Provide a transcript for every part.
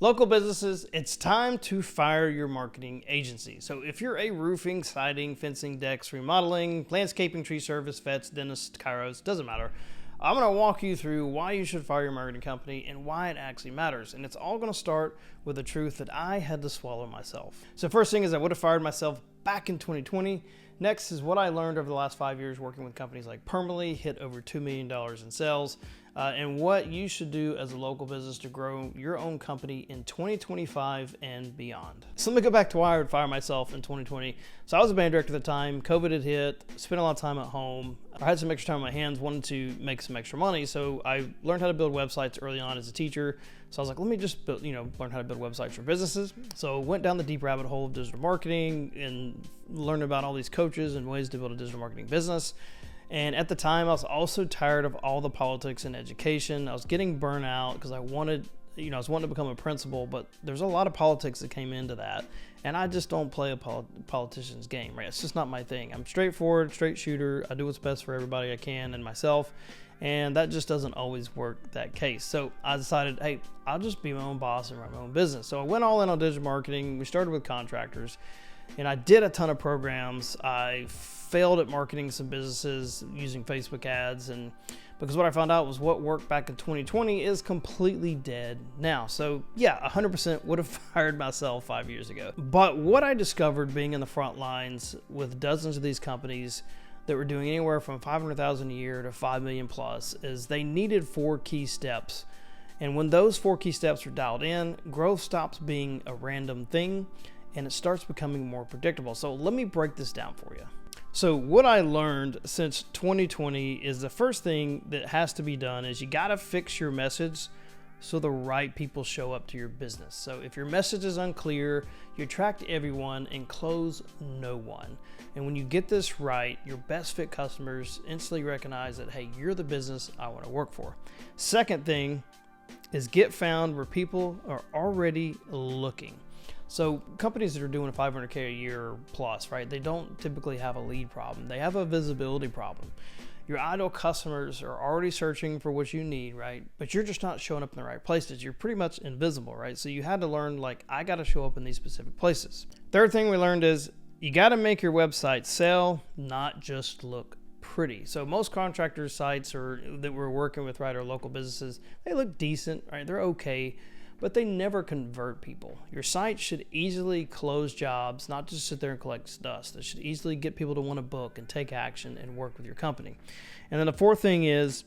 Local businesses, it's time to fire your marketing agency. So if you're a roofing, siding, fencing, decks, remodeling, landscaping, tree service, vets, dentists, chiros, doesn't matter. I'm going to walk you through why you should fire your marketing company and why it actually matters. And it's all going to start with the truth that I had to swallow myself. So first thing is I would have fired myself back in 2020. Next is what I learned over the last 5 years working with companies like PERMALEE, hit over $2 million in sales, and what you should do as a local business to grow your own company in 2025 and beyond. So let me go back to why I would fire myself in 2020. So I was a band director at the time, COVID had hit, spent a lot of time at home. I had some extra time on my hands, wanted to make some extra money, so I learned how to build websites early on as a teacher. So I was like, let me just build, learn how to build websites for businesses. So went down the deep rabbit hole of digital marketing and learned about all these coaches and ways to build a digital marketing business. And at the time, I was also tired of all the politics in education. I was getting burnt out because I wanted to become a principal, but there's a lot of politics that came into that. And I just don't play a politician's game, right? It's just not my thing. I'm straightforward, straight shooter. I do what's best for everybody I can and myself. And that just doesn't always work that case. So I decided, hey, I'll just be my own boss and run my own business. So I went all in on digital marketing. We started with contractors. And I did a ton of programs. I failed at marketing some businesses using Facebook ads, and because what I found out was what worked back in 2020 is completely dead now. So yeah, 100% would have fired myself 5 years ago. But what I discovered being in the front lines with dozens of these companies that were doing anywhere from 500,000 a year to 5 million plus is they needed 4 key steps. And when those 4 key steps are dialed in, growth stops being a random thing and it starts becoming more predictable. So let me break this down for you. So what I learned since 2020 is the first thing that has to be done is you gotta fix your message so the right people show up to your business. So if your message is unclear, you attract everyone and close no one. And when you get this right, your best fit customers instantly recognize that, hey, you're the business I wanna work for. Second thing is get found where people are already looking. So companies that are doing 500K a year plus, right? They don't typically have a lead problem. They have a visibility problem. Your ideal customers are already searching for what you need, right? But you're just not showing up in the right places. You're pretty much invisible, right? So you had to learn, like, I got to show up in these specific places. Third thing we learned is you got to make your website sell, not just look pretty. So most contractors' sites that we're working with, right, are local businesses. They look decent, right? They're okay, but they never convert people. Your site should easily close jobs, not just sit there and collect dust. It should easily get people to want to book and take action and work with your company. And then the fourth thing is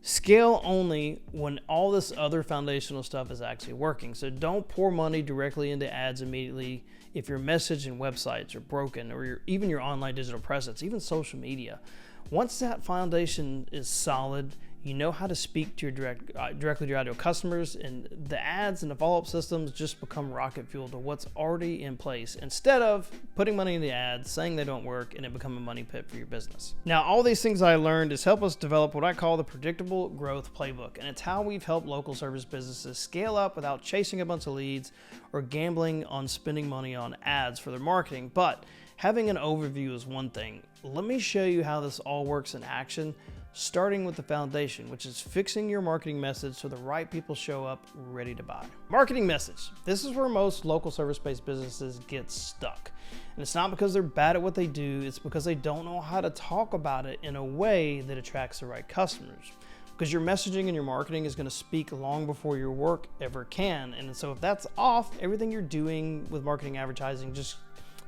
scale only when all this other foundational stuff is actually working. So don't pour money directly into ads immediately if your message and websites are broken, or even your online digital presence, even social media. Once that foundation is solid, you know how to speak to your directly to your ideal customers, and the ads and the follow-up systems just become rocket fuel to what's already in place, instead of putting money in the ads, saying they don't work, and it become a money pit for your business. Now, all these things I learned is help us develop what I call the predictable growth playbook, and it's how we've helped local service businesses scale up without chasing a bunch of leads or gambling on spending money on ads for their marketing. But having an overview is one thing. Let me show you how this all works in action, starting with the foundation, which is fixing your marketing message so the right people show up ready to buy. Marketing message. This is where most local service-based businesses get stuck. And it's not because they're bad at what they do, it's because they don't know how to talk about it in a way that attracts the right customers. Because your messaging and your marketing is going to speak long before your work ever can. And so if that's off, everything you're doing with marketing advertising it's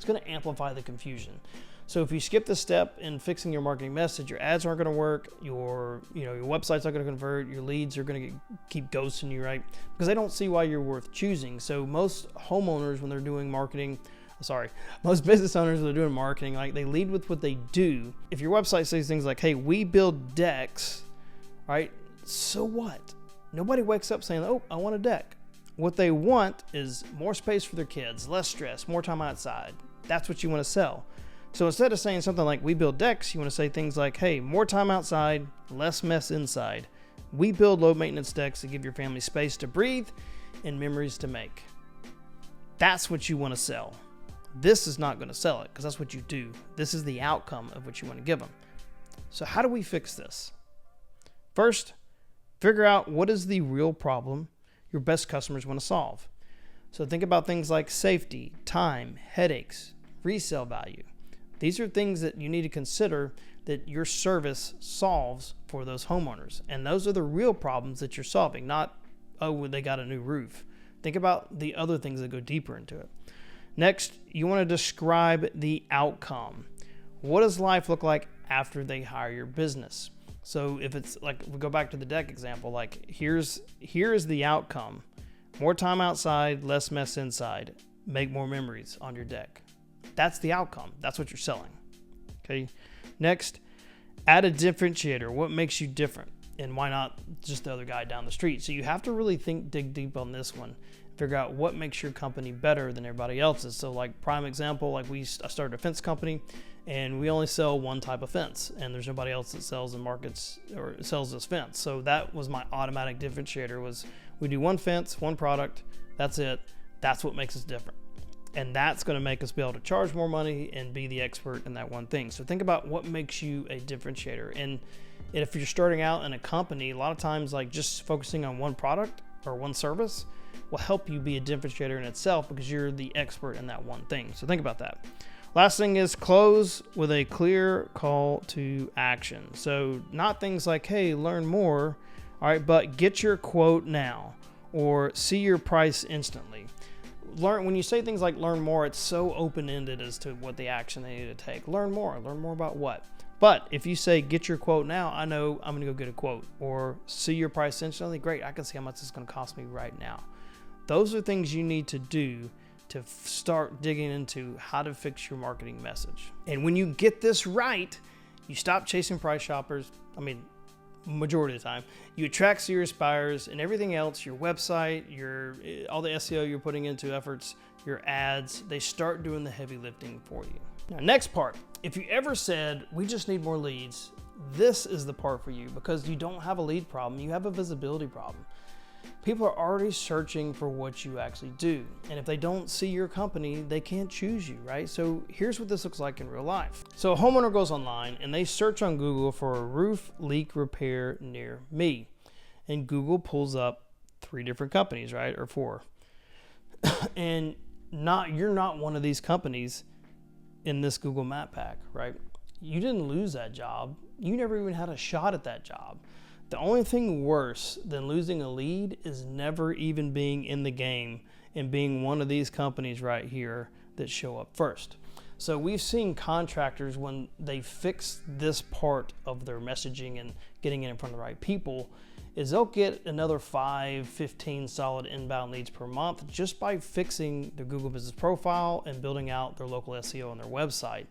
going to amplify the confusion. So if you skip this step in fixing your marketing message, your ads aren't going to work, your website's not going to convert, your leads are going to keep ghosting you, right? Because they don't see why you're worth choosing. So most homeowners, when they're doing marketing, most business owners, when they're doing marketing, like, they lead with what they do. If your website says things like, hey, we build decks, right? So what? Nobody wakes up saying, oh, I want a deck. What they want is more space for their kids, less stress, more time outside. That's what you want to sell. So instead of saying something like, we build decks, you want to say things like, hey, more time outside, less mess inside. We build low maintenance decks to give your family space to breathe and memories to make. That's what you want to sell. This is not going to sell it, because that's what you do. This is the outcome of what you want to give them. So how do we fix this? First, figure out what is the real problem your best customers want to solve. So think about things like safety, time, headaches, resale value. These are things that you need to consider that your service solves for those homeowners. And those are the real problems that you're solving, not, oh, they got a new roof. Think about the other things that go deeper into it. Next, you want to describe the outcome. What does life look like after they hire your business? So if it's like, we go back to the deck example, like here is the outcome. More time outside, less mess inside. Make more memories on your deck. That's the outcome. That's what you're selling. Okay. Next, add a differentiator. What makes you different? And why not just the other guy down the street? So you have to really dig deep on this one. Figure out what makes your company better than everybody else's. So like prime example, like I started a fence company and we only sell one type of fence and there's nobody else that sells and markets or sells this fence. So that was my automatic differentiator, was we do one fence, one product. That's it. That's what makes us different. And that's going to make us be able to charge more money and be the expert in that one thing. So think about what makes you a differentiator. And if you're starting out in a company, a lot of times like just focusing on one product or one service will help you be a differentiator in itself because you're the expert in that one thing. So think about that. Last thing is close with a clear call to action. So not things like, hey, learn more, all right, but get your quote now or see your price instantly. When you say things like learn more, it's so open-ended as to what the action they need to take. Learn more about what? But if you say get your quote now, I know I'm gonna go get a quote, or see your price instantly. Great, I can see how much it's gonna cost me right now. Those are things you need to do to start digging into how to fix your marketing message. And when you get this right, you stop chasing price shoppers. I mean, majority of the time, you attract serious buyers, and everything else, your website, all the SEO you're putting into efforts, your ads, they start doing the heavy lifting for you. Now, next part, if you ever said, we just need more leads, this is the part for you, because you don't have a lead problem, you have a visibility problem. People are already searching for what you actually do. And if they don't see your company, they can't choose you, right? So here's what this looks like in real life. So a homeowner goes online and they search on Google for a roof leak repair near me. And Google pulls up 3 different companies, right? Or 4. And you're not one of these companies in this Google map pack, right? You didn't lose that job. You never even had a shot at that job. The only thing worse than losing a lead is never even being in the game and being one of these companies right here that show up first. So we've seen contractors, when they fix this part of their messaging and getting it in front of the right people, is they'll get another 5, 15 solid inbound leads per month just by fixing their Google Business Profile and building out their local SEO on their website.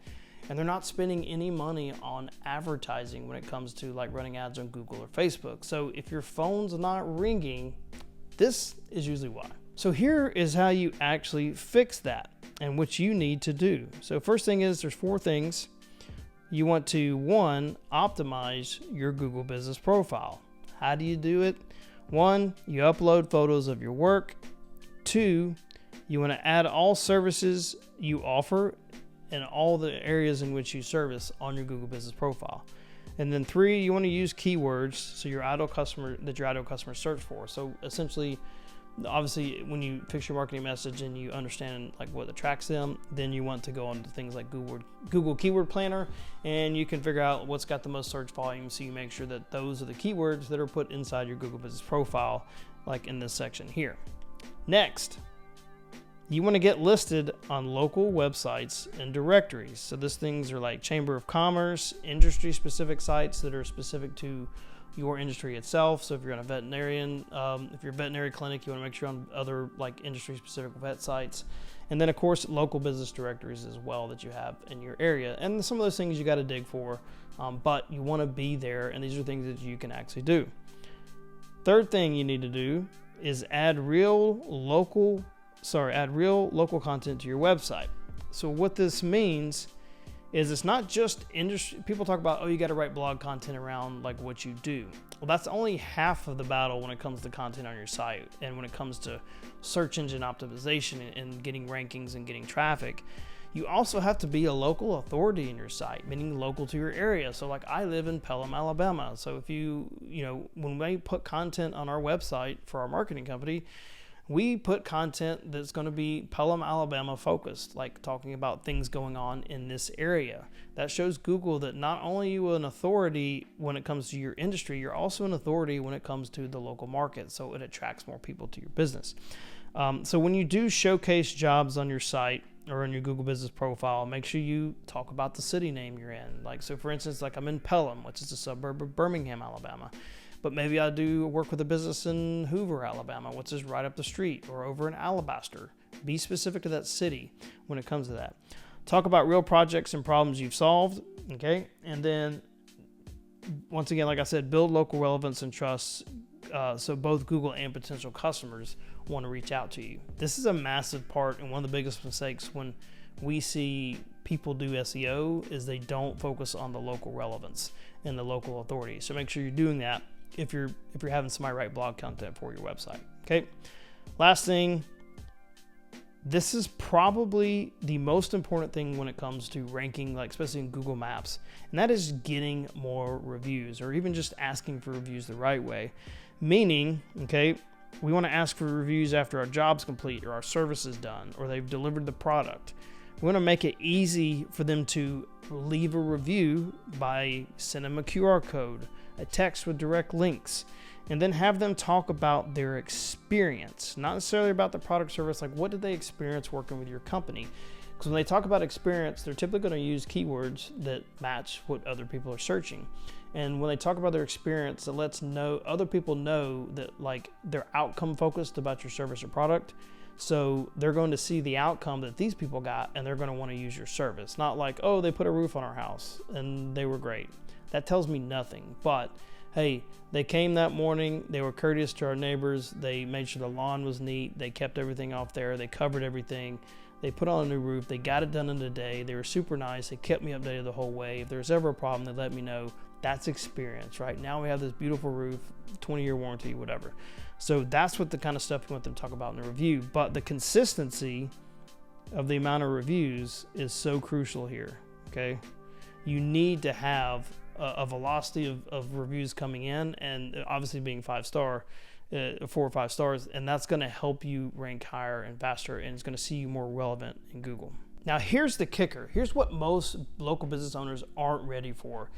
And they're not spending any money on advertising when it comes to like running ads on Google or Facebook. So if your phone's not ringing, this is usually why. So here is how you actually fix that and what you need to do. So first thing is, there's 4 things. You want to, 1, optimize your Google Business Profile. How do you do it? 1, you upload photos of your work. 2, you want to add all services you offer and all the areas in which you service on your Google Business Profile. And then 3, you want to use keywords so your ideal customers search for. So essentially, obviously, when you fix your marketing message and you understand like what attracts them, then you want to go on to things like Google Keyword Planner, and you can figure out what's got the most search volume, so you make sure that those are the keywords that are put inside your Google Business Profile, like in this section here. Next, you want to get listed on local websites and directories. So these things are like Chamber of Commerce, industry-specific sites that are specific to your industry itself. So if you're on a veterinarian, if you're a veterinary clinic, you want to make sure on other like industry-specific vet sites. And then of course, local business directories as well that you have in your area. And some of those things you got to dig for, but you want to be there. And these are things that you can actually do. Third thing you need to do is add real local content to your website. So what this means is it's not just industry. People talk about, oh, you got to write blog content around like what you do. Well, that's only half of the battle when it comes to content on your site. And when it comes to search engine optimization and getting rankings and getting traffic, You also have to be a local authority in your site, meaning local to your area. So like I live in Pelham, Alabama. So if when we put content on our website for our marketing company, we put content that's going to be Pelham, Alabama focused, like talking about things going on in this area. That shows Google that not only are you an authority when it comes to your industry, you're also an authority when it comes to the local market. So it attracts more people to your business. So when you do showcase jobs on your site or in your Google business profile, make sure you talk about the city name you're in. Like, so for instance, like I'm in Pelham, which is a suburb of Birmingham, Alabama. But maybe I do work with a business in Hoover, Alabama, which is right up the street, or over in Alabaster. Be specific to that city when it comes to that. Talk about real projects and problems you've solved, okay? And then, once again, like I said, build local relevance and trust so both Google and potential customers want to reach out to you. This is a massive part, and one of the biggest mistakes when we see people do SEO is they don't focus on the local relevance and the local authority. So make sure you're doing that if you're having somebody write blog content for your website. Okay. Last thing, this is probably the most important thing when it comes to ranking, like especially in Google Maps, and that is getting more reviews, or even just asking for reviews the right way. Meaning, okay, we want to ask for reviews after our job's complete or our service is done or they've delivered the product. We want to make it easy for them to leave a review by sending them a QR code, a text with direct links, and then have them talk about their experience, not necessarily about the product service, like what did they experience working with your company? Because when they talk about experience, they're typically going to use keywords that match what other people are searching. And when they talk about their experience, it lets other people know that like they're outcome focused about your service or product. So they're going to see the outcome that these people got, and they're going to want to use your service. Not like, oh, they put a roof on our house and they were great. That tells me nothing. But hey, they came that morning, they were courteous to our neighbors, they made sure the lawn was neat, they kept everything off there, they covered everything, they put on a new roof, they got it done in a day, they were super nice, they kept me updated the whole way. If there's ever a problem, they let me know. That's experience, right? Now we have this beautiful roof, 20-year warranty, whatever. So that's what the kind of stuff we want them to talk about in the review. But the consistency of the amount of reviews is so crucial here, okay? You need to have a velocity of reviews coming in, and obviously being 4 or 5 stars, and that's going to help you rank higher and faster, and it's going to see you more relevant in Google. Now here's the kicker. Here's what most local business owners aren't ready for.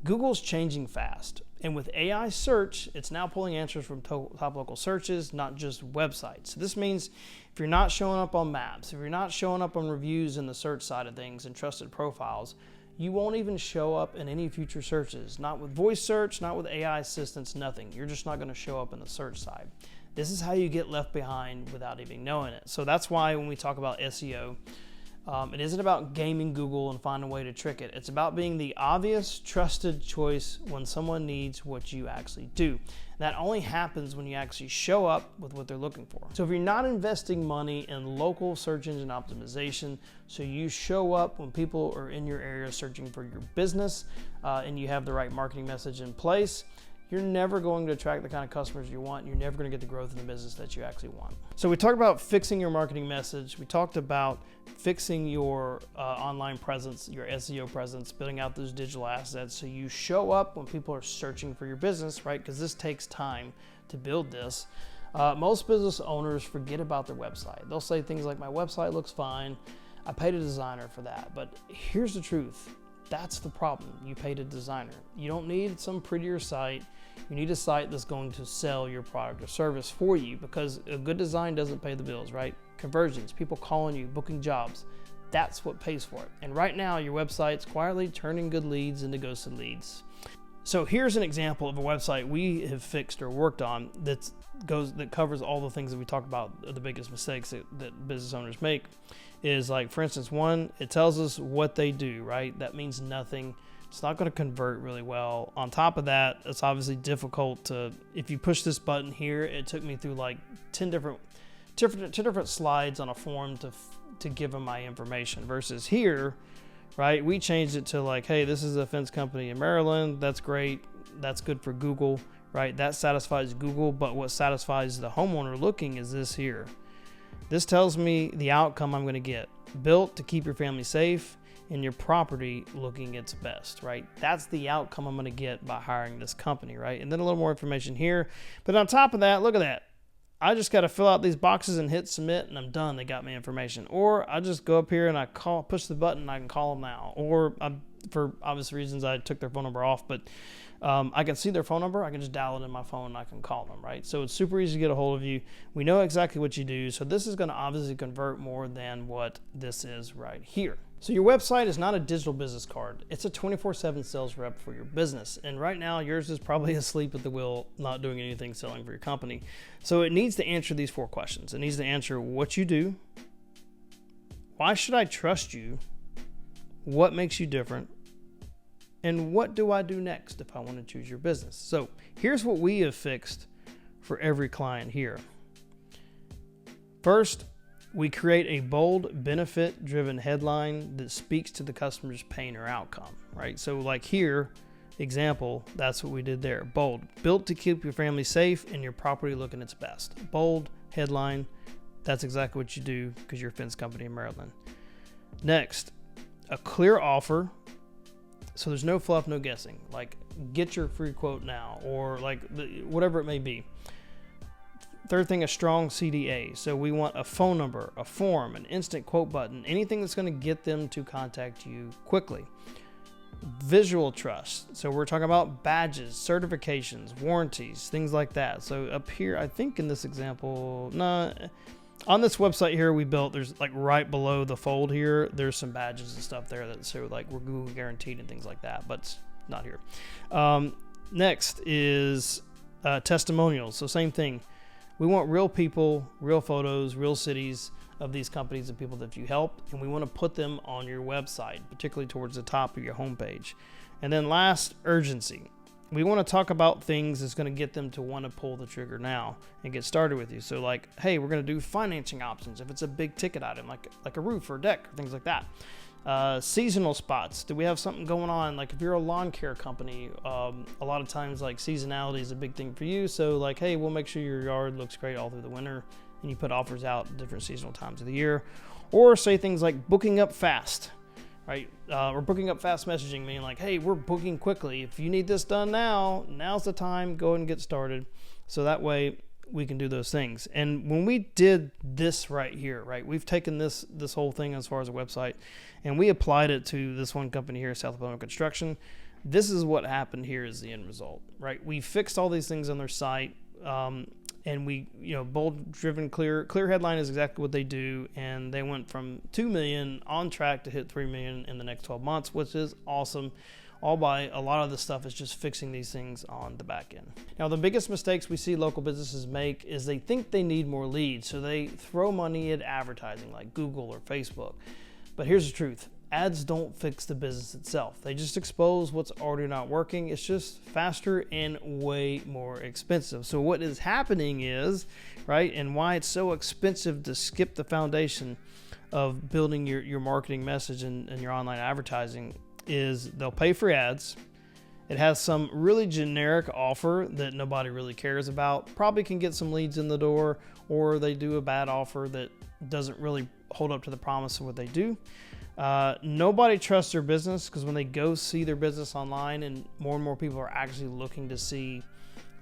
Google's changing fast, and with AI search, it's now pulling answers from top local searches, not just websites. So this means if you're not showing up on maps, if you're not showing up on reviews in the search side of things and trusted profiles, you won't even show up in any future searches. Not with voice search, not with AI assistance, nothing. You're just not going to show up in the search side. This is how you get left behind without even knowing it. So that's why when we talk about SEO, it isn't about gaming Google and finding a way to trick it. It's about being the obvious, trusted choice when someone needs what you actually do. That only happens when you actually show up with what they're looking for. So if you're not investing money in local search engine optimization, so you show up when people are in your area searching for your business, and you have the right marketing message in place, you're never going to attract the kind of customers you want. You're never going to get the growth in the business that you actually want. So we talked about fixing your marketing message. We talked about fixing your online presence, your SEO presence, building out those digital assets so you show up when people are searching for your business, right? Because this takes time to build this. Most business owners forget about their website. They'll say things like, my website looks fine. I paid a designer for that. But here's the truth. That's the problem. You paid a designer. You don't need some prettier site. You need a site that's going to sell your product or service for you, because a good design doesn't pay the bills, right? Conversions, people calling you, booking jobs, that's what pays for it. And right now, your website's quietly turning good leads into ghosted leads. So here's an example of a website we have fixed or worked on that covers all the things that we talk about, the biggest mistakes that business owners make. Is like, for instance, one, it tells us what they do, right? That means nothing. It's not going to convert really well. On top of that, it's obviously difficult to, if you push this button here, it took me through like 10 different slides on a form to give them my information, versus here, right? We changed it to like, hey, this is a fence company in Maryland. That's great. That's good for Google, right? That satisfies Google, but what satisfies the homeowner looking is this here. This tells me the outcome I'm going to get. Built to keep your family safe and your property looking its best, right? That's the outcome I'm going to get by hiring this company, right? And then a little more information here. But on top of that, look at that. I just got to fill out these boxes and hit submit, and I'm done. They got me information. Or I just go up here and I push the button, and I can call them now. Or for obvious reasons, I took their phone number off, but I can see their phone number. I can just dial it in my phone and I can call them, right? So it's super easy to get a hold of you. We know exactly what you do. So this is going to obviously convert more than what this is right here. So your website is not a digital business card. It's a 24/7 sales rep for your business. And right now yours is probably asleep at the wheel, not doing anything selling for your company. So it needs to answer these 4 questions. It needs to answer what you do, why should I trust you, what makes you different, and what do I do next if I want to choose your business? So here's what we have fixed for every client here. First, we create a bold, benefit-driven headline that speaks to the customer's pain or outcome, right? So like here, example, that's what we did there. Bold, built to keep your family safe and your property looking its best. Bold, headline, that's exactly what you do because you're a fence company in Maryland. Next, a clear offer. So there's no fluff, no guessing. Like get your free quote now, or like whatever it may be. Third thing, a strong CDA. So we want a phone number, a form, an instant quote button, anything that's going to get them to contact you quickly. Visual trust. So we're talking about badges, certifications, warranties, things like that. So up here, I think in this example, on this website here we built, there's like right below the fold here, there's some badges and stuff there that so like we're Google guaranteed and things like that, but it's not here. Next is testimonials. So same thing. We want real people, real photos, real cities of these companies and people that you help, and we want to put them on your website, particularly towards the top of your homepage. And then last, urgency. We want to talk about things that's going to get them to want to pull the trigger now and get started with you. So like, hey, we're going to do financing options if it's a big ticket item, like a roof or a deck or things like that. Seasonal spots. Do we have something going on? Like if you're a lawn care company, a lot of times like seasonality is a big thing for you. So like, hey, we'll make sure your yard looks great all through the winter, and you put offers out at different seasonal times of the year. Or say things like booking up fast, right? Or booking up fast messaging, meaning like, hey, we're booking quickly. If you need this done now, now's the time, go ahead and get started. So that way we can do those things. And when we did this right here, right, we've taken this whole thing as far as a website, and we applied it to this one company here, South Alabama Construction. This is what happened here is the end result, right? We fixed all these things on their site, and we, bold, driven, clear headline is exactly what they do. And they went from 2 million on track to hit 3 million in the next 12 months, which is awesome. All by a lot of the stuff is just fixing these things on the back end. Now, the biggest mistakes we see local businesses make is they think they need more leads. So they throw money at advertising like Google or Facebook. But here's the truth. Ads don't fix the business itself. They just expose what's already not working. It's just faster and way more expensive. So what is happening is, right, and why it's so expensive to skip the foundation of building your marketing message and your online advertising is they'll pay for ads. It has some really generic offer that nobody really cares about, probably can get some leads in the door, or they do a bad offer that doesn't really hold up to the promise of what they do. Nobody trusts their business because when they go see their business online, and more people are actually looking to see,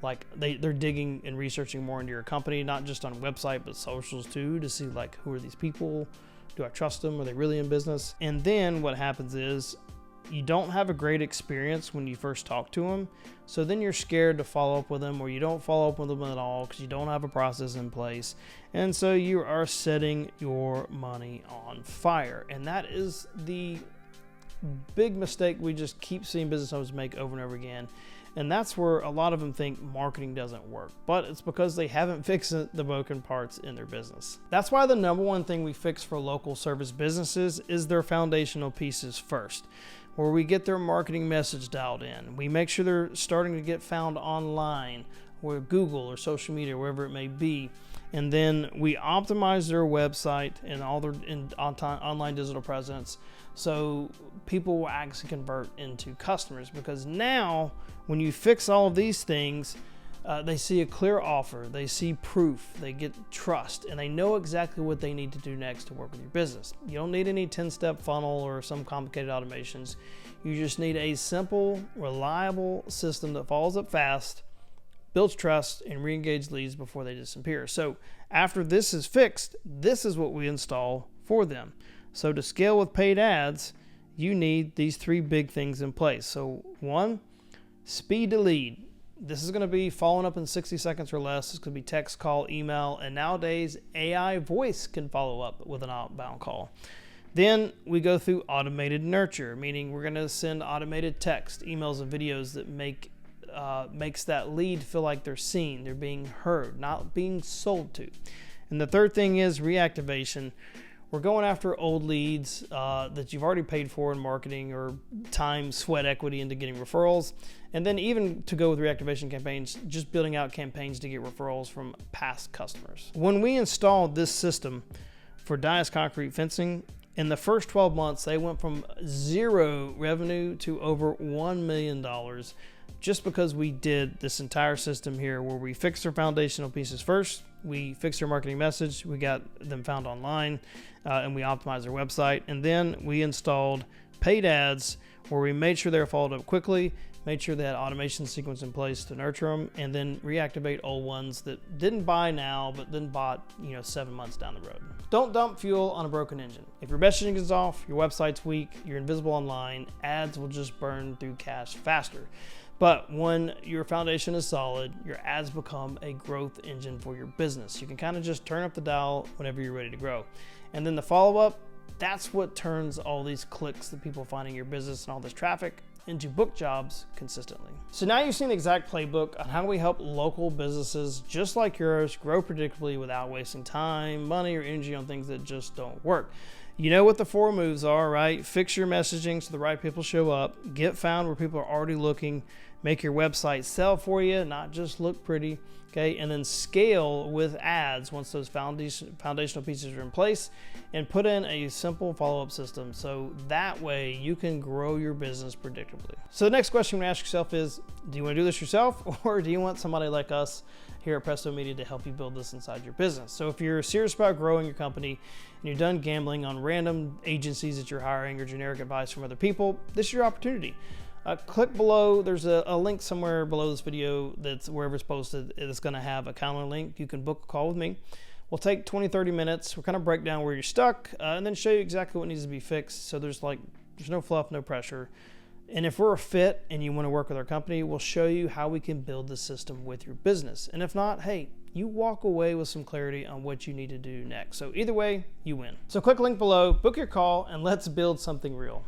like they're digging and researching more into your company, not just on website, but socials too, to see like, who are these people? Do I trust them? Are they really in business? And then what happens is, you don't have a great experience when you first talk to them. So then you're scared to follow up with them, or you don't follow up with them at all because you don't have a process in place. And so you are setting your money on fire. And that is the big mistake we just keep seeing business owners make over and over again. And that's where a lot of them think marketing doesn't work, but it's because they haven't fixed the broken parts in their business. That's why the number one thing we fix for local service businesses is their foundational pieces first, where we get their marketing message dialed in. We make sure they're starting to get found online, or Google or social media, wherever it may be. And then we optimize their website and all their online digital presence, so people will actually convert into customers. Because now, when you fix all of these things, They see a clear offer, they see proof, they get trust, and they know exactly what they need to do next to work with your business. You don't need any 10-step funnel or some complicated automations. You just need a simple, reliable system that follows up fast, builds trust, and re-engage leads before they disappear. So after this is fixed, this is what we install for them. So to scale with paid ads, you need these 3 big things in place. So 1, speed to lead. This is going to be following up in 60 seconds or less. It's going to be text, call, email, and nowadays AI voice can follow up with an outbound call. Then we go through automated nurture, meaning we're going to send automated text, emails, and videos that makes that lead feel like they're seen, they're being heard, not being sold to. And the third thing is reactivation. We're going after old leads that you've already paid for in marketing or time, sweat equity into getting referrals. And then even to go with reactivation campaigns, just building out campaigns to get referrals from past customers. When we installed this system for Dias Concrete Fencing, in the first 12 months, they went from 0 revenue to over $1 million just because we did this entire system here where we fixed their foundational pieces first. We fixed their marketing message, we got them found online, and we optimized their website. And then we installed paid ads where we made sure they were followed up quickly, made sure they had automation sequence in place to nurture them, and then reactivate old ones that didn't buy now, but then bought 7 months down the road. Don't dump fuel on a broken engine. If your messaging is off, your website's weak, you're invisible online, ads will just burn through cash faster. But when your foundation is solid, your ads become a growth engine for your business. You can kind of just turn up the dial whenever you're ready to grow. And then the follow-up, that's what turns all these clicks that people finding your business and all this traffic into book jobs consistently. So now you've seen the exact playbook on how we help local businesses just like yours grow predictably without wasting time, money, or energy on things that just don't work. You know what the 4 moves are, right? Fix your messaging so the right people show up, get found where people are already looking, make your website sell for you, not just look pretty, okay? And then scale with ads once those foundational pieces are in place, and put in a simple follow-up system so that way you can grow your business predictably. So the next question you want to ask yourself is, do you want to do this yourself, or do you want somebody like us here at Presto Media to help you build this inside your business? So if you're serious about growing your company and you're done gambling on random agencies that you're hiring or generic advice from other people, this is your opportunity. Click below. There's a link somewhere below this video that's wherever it's posted. It's going to have a calendar link. You can book a call with me. We'll take 20-30 minutes. We'll kind of break down where you're stuck and then show you exactly what needs to be fixed. So there's no fluff, no pressure. And if we're a fit and you want to work with our company, we'll show you how we can build the system with your business. And if not, hey, you walk away with some clarity on what you need to do next. So either way, you win. So click link below, book your call, and let's build something real.